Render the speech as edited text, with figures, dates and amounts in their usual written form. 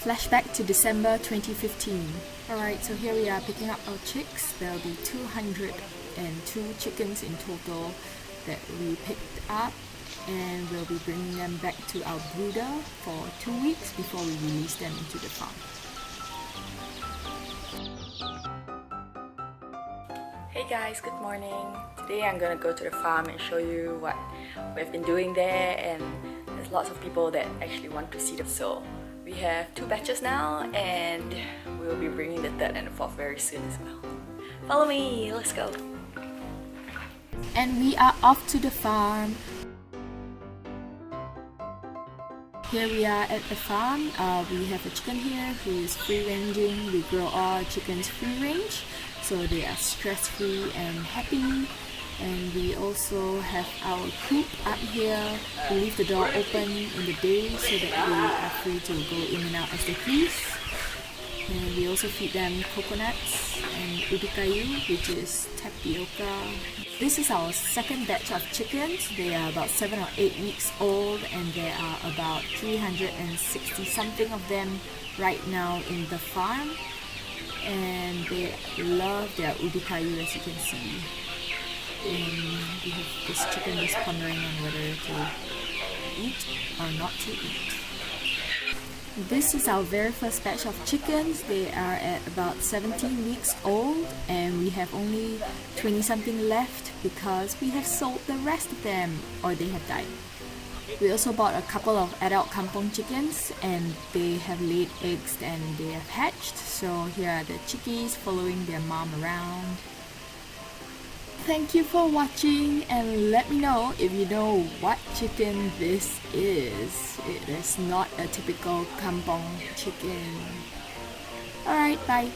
Flashback to December 2015. Alright, so here we are picking up our chicks. There'll be 202 chickens in total that we picked up, and we'll be bringing them back to our brooder for 2 weeks before we release them into the farm. Hey guys, good morning. Today I'm gonna go to the farm and show you what we've been doing there, and there's lots of people that actually want to see them. So we have 2 batches now, and we'll be bringing the 3rd and the 4th very soon as well. Follow me, let's go. And we are off to the farm. Here we are at the farm. We have a chicken here who is free ranging. We grow all our chickens free range, so they are stress free and happy. And we also have our coop up here. We leave the door open in the day so that they are free to go in and out as they please. And we also feed them coconuts and ubi kayu, which is tapioca. This is our 2nd batch of chickens. They are about 7 or 8 weeks old, and there are about 360 something of them right now in the farm. And they love their ubi kayu, as you can see. And we have this chicken just pondering on whether to eat or not to eat. This is our very first batch of chickens. They are at about 17 weeks old, and we have only 20 something left because we have sold the rest of them, or they have died. We also bought a couple of adult kampong chickens, and they have laid eggs and they have hatched. So here are the chickies following their mom around. Thank you for watching, and let me know if you know what chicken this is. It is not a typical kampong chicken. Alright, bye.